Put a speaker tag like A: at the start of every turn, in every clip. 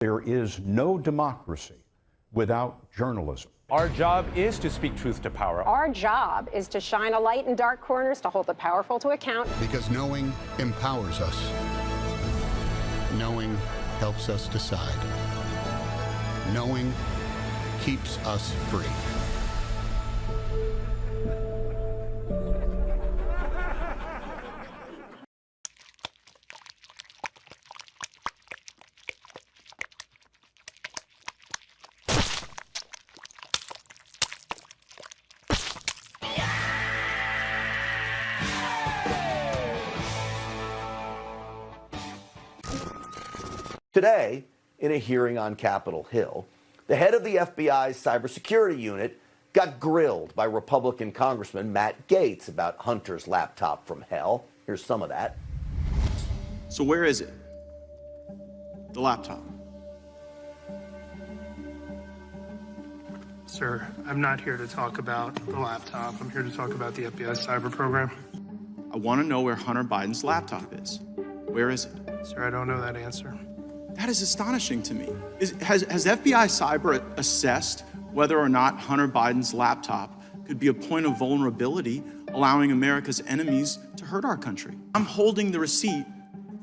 A: There is no democracy without journalism.
B: Our job is to speak truth to power.
C: Our job is to shine a light in dark corners, to hold the powerful to account.
D: Because knowing empowers us. Knowing helps us decide. Knowing keeps us free.
E: Today, in a hearing on Capitol Hill, the head of the FBI's cybersecurity unit got grilled by Republican Congressman Matt Gaetz about Hunter's laptop from hell. Here's some of that.
F: So where is it? The laptop.
G: Sir, I'm not here to talk about the laptop. I'm here to talk about the FBI cyber program.
F: I want to know where Hunter Biden's laptop is. Where is it?
G: Sir, I don't know that answer.
F: That is astonishing to me. Has FBI Cyber assessed whether or not Hunter Biden's laptop could be a point of vulnerability, allowing America's enemies to hurt our country? I'm holding the receipt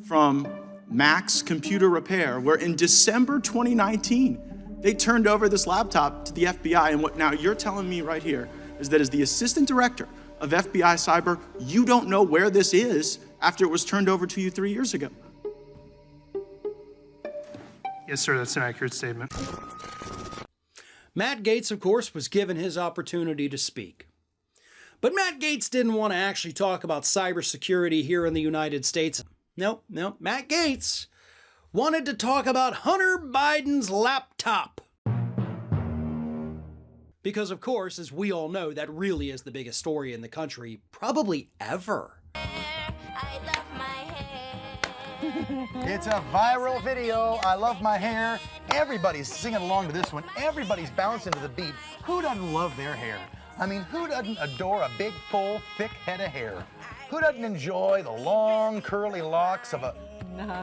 F: from Max Computer Repair, where in December 2019, they turned over this laptop to the FBI. And what now you're telling me right here is that as the assistant director of FBI Cyber, you don't know where this is after it was turned over to you 3 years ago.
G: Yes, sir, that's an accurate statement.
H: Matt Gaetz, of course, was given his opportunity to speak. But Matt Gaetz didn't want to actually talk about cybersecurity here in the United States. No, Matt Gaetz wanted to talk about Hunter Biden's laptop. Because, of course, as we all know, that really is the biggest story in the country, probably ever.
I: It's a viral video. I love my hair. Everybody's singing along to this one. Everybody's bouncing to the beat. Who doesn't love their hair? I mean, who doesn't adore a big, full, thick head of hair? Who doesn't enjoy the long, curly locks of a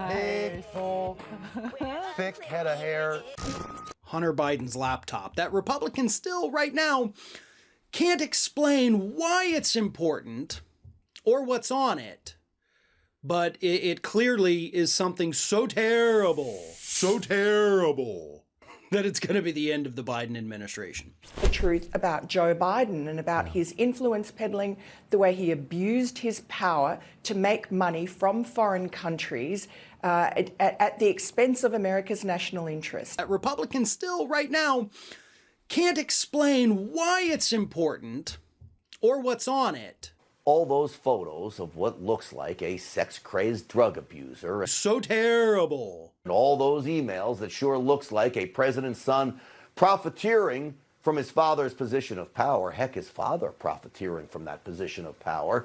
I: big, full, thick head of hair?
H: Hunter Biden's laptop that Republicans still, right now, can't explain why it's important or what's on it. But it clearly is something so terrible, that it's going to be the end of the Biden administration.
J: The truth about Joe Biden and about his influence peddling, the way he abused his power to make money from foreign countries at the expense of America's national interest.
H: Republicans still, right now, can't explain why it's important or what's on it.
E: All those photos of what looks like a sex-crazed drug abuser.
H: So terrible.
E: And all those emails that sure looks like a president's son profiteering from his father's position of power. Heck, his father profiteering from that position of power.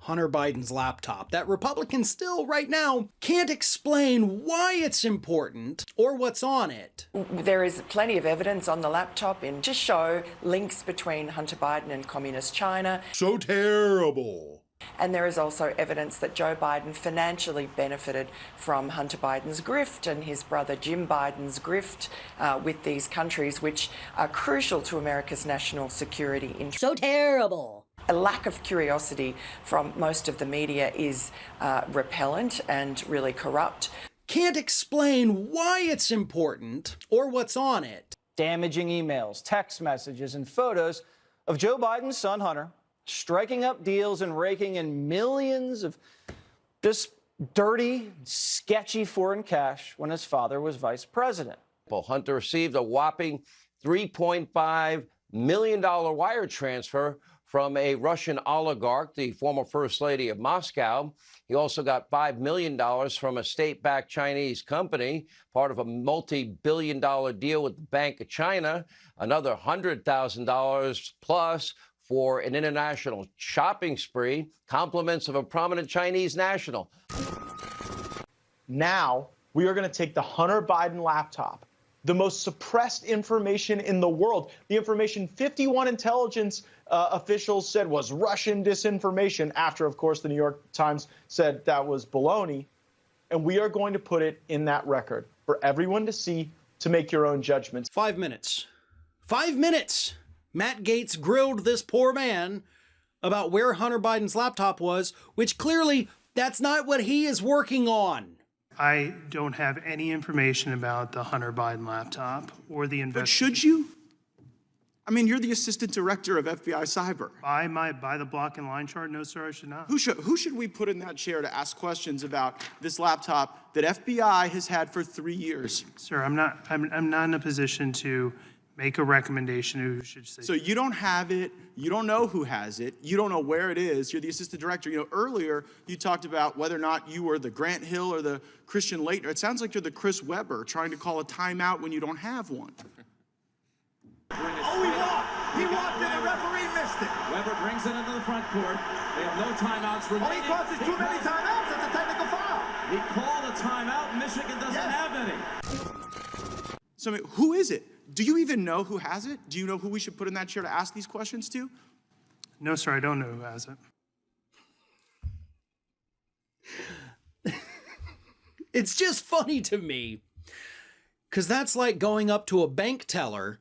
H: Hunter Biden's laptop that Republicans still, right now, can't explain why it's important or what's on it.
J: There is plenty of evidence on the laptop to show links between Hunter Biden and Communist China.
H: So terrible.
J: And there is also evidence that Joe Biden financially benefited from Hunter Biden's grift and his brother Jim Biden's grift with these countries, which are crucial to America's national security interests.
K: So terrible.
J: A lack of curiosity from most of the media is repellent and really corrupt.
H: Can't explain why it's important or what's on it.
L: Damaging emails, text messages, and photos of Joe Biden's son, Hunter, striking up deals and raking in millions of just dirty, sketchy foreign cash when his father was vice president.
M: Hunter received a whopping $3.5 million wire transfer from a Russian oligarch, the former First Lady of Moscow. He also got $5 million from a state-backed Chinese company, part of a multi-billion-dollar deal with the Bank of China, another $100,000 plus for an international shopping spree, compliments of a prominent Chinese national.
N: Now, we are going to take the Hunter Biden laptop, the most suppressed information in the world, the information 51 intelligence officials said was Russian disinformation after, of course, the New York Times said that was baloney. And we are going to put it in that record. for everyone to see to make your own judgments.
H: 5 minutes. 5 minutes! Matt Gaetz grilled this poor man about where Hunter Biden's laptop was, which clearly that's not what he is working on.
G: I don't have any information about the Hunter Biden laptop or the
F: But should you? I mean, you're the assistant director of FBI Cyber.
G: By the block and line chart, no, sir, I should not.
F: Who should we put in that chair to ask questions about this laptop that FBI has had for 3 years?
G: Sir, I'm not in a position to make a recommendation who should say.
F: So you don't have it, you don't know who has it, you don't know where it is, you're the assistant director. You know, earlier you talked about whether or not you were the Grant Hill or the Christian Laettner. It sounds like you're the Chris Webber trying to call a timeout when you don't have one.
K: Oh, he walked and the referee missed it. Weber brings it into the front court. They have no timeouts remaining.
I: He causes too many timeouts. It's a technical foul.
K: He called a timeout. Michigan doesn't have any.
F: So, I mean, who is it? Do you even know who has it? Do you know who we should put in that chair to ask these questions to?
G: No, sir, I don't know who has it.
H: It's just funny to me, because that's like going up to a bank teller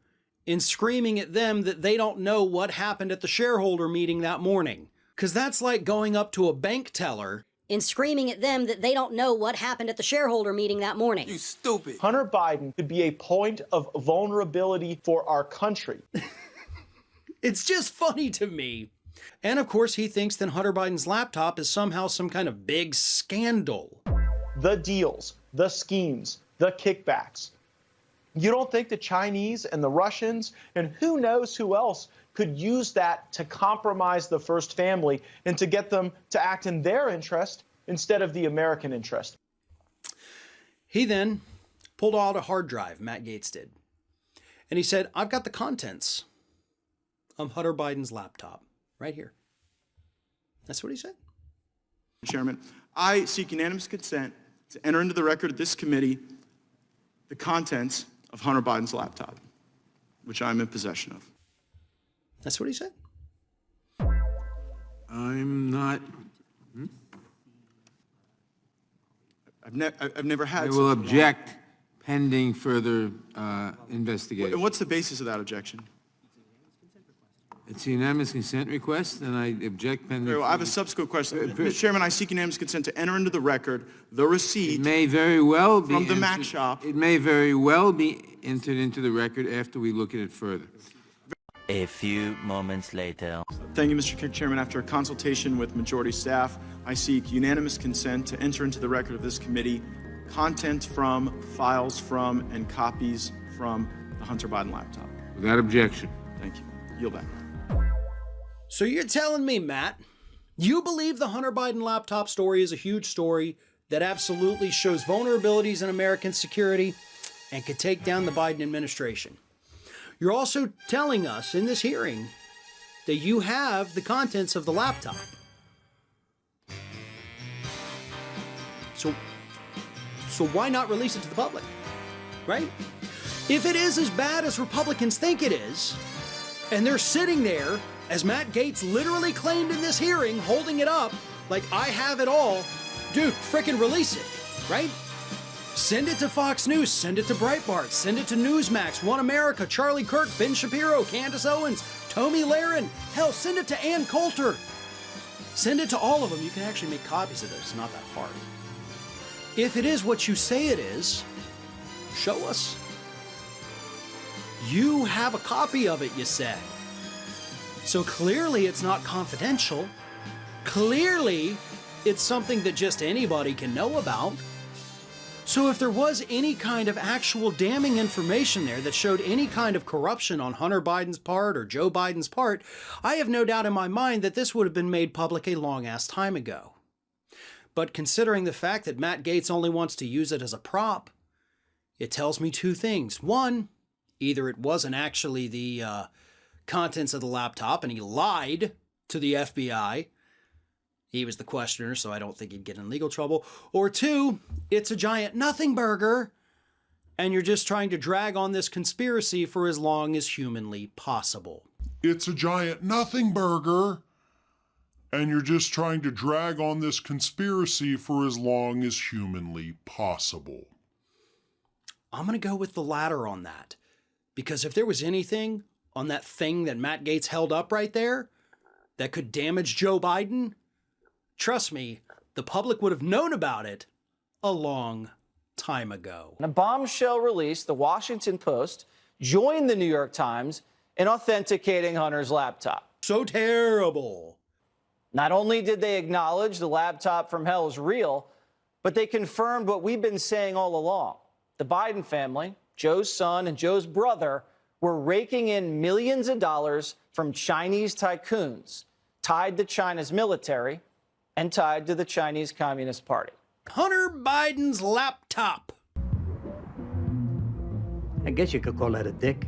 H: and screaming at them that they don't know what happened at the shareholder meeting that morning. Because that's like going up to a bank teller
O: and screaming at them that they don't know what happened at the shareholder meeting that morning.
N: You stupid. Hunter Biden could be a point of vulnerability for our country.
H: It's just funny to me. And of course, he thinks that Hunter Biden's laptop is somehow some kind of big scandal.
N: The deals, the schemes, the kickbacks. You don't think the Chinese and the Russians and who knows who else could use that to compromise the first family and to get them to act in their interest instead of the American interest?
H: He then pulled out a hard drive, Matt Gaetz did. And he said, I've got the contents of Hunter Biden's laptop right here. That's what he said.
F: Chairman, I seek unanimous consent to enter into the record of this committee the contents of Hunter Biden's laptop, which I'm in possession of.
H: That's what he said.
P: I'm not.
F: I've never had.
P: I will object pending further investigation.
F: And what's the basis of that objection?
P: It's a unanimous consent request, and I object pending.
F: Very well, I have a subsequent question. Mr. Chairman, I seek unanimous consent to enter into the record the receipt.
P: It may very well be
F: from the Mac shop.
P: It may very well be entered into the record after we look at it further.
Q: A few moments later.
F: Thank you, Mr. Chairman. After a consultation with majority staff, I seek unanimous consent to enter into the record of this committee content from, files from, and copies from the Hunter Biden laptop.
P: Without objection.
F: Thank you. Yield back.
H: So you're telling me, Matt, you believe the Hunter Biden laptop story is a huge story that absolutely shows vulnerabilities in American security and could take down the Biden administration. You're also telling us in this hearing that you have the contents of the laptop. So why not release it to the public, right? If it is as bad as Republicans think it is, and they're sitting there, as Matt Gaetz literally claimed in this hearing, holding it up like I have it all, dude, frickin' release it, right? Send it to Fox News, send it to Breitbart, send it to Newsmax, One America, Charlie Kirk, Ben Shapiro, Candace Owens, Tomi Lahren, hell, send it to Ann Coulter. Send it to all of them. You can actually make copies of it. It's not that hard. If it is what you say it is, show us. You have a copy of it, you said. So clearly it's not confidential. Clearly it's something that just anybody can know about. So if there was any kind of actual damning information there that showed any kind of corruption on Hunter Biden's part or Joe Biden's part, I have no doubt in my mind that this would have been made public a long-ass time ago. But considering the fact that Matt Gaetz only wants to use it as a prop, it tells me two things. One, either it wasn't actually the contents of the laptop and he lied to the FBI. He was the questioner, so I don't think he'd get in legal trouble. Or two, it's a giant nothing burger, and you're just trying to drag on this conspiracy for as long as humanly possible.
R: It's a giant nothing burger, and you're just trying to drag on this conspiracy for as long as humanly possible.
H: I'm going to go with the latter on that. Because if there was anything on that thing that Matt Gaetz held up right there that could damage Joe Biden, trust me, the public would have known about it a long time ago.
L: In a bombshell release, the Washington Post joined the New York Times in authenticating Hunter's laptop.
H: So terrible.
L: Not only did they acknowledge the laptop from hell is real, but they confirmed what we've been saying all along. The Biden family, Joe's son and Joe's brother, were raking in millions of dollars from Chinese tycoons tied to China's military and tied to the Chinese Communist Party.
H: Hunter Biden's laptop.
S: I guess you could call that a dick.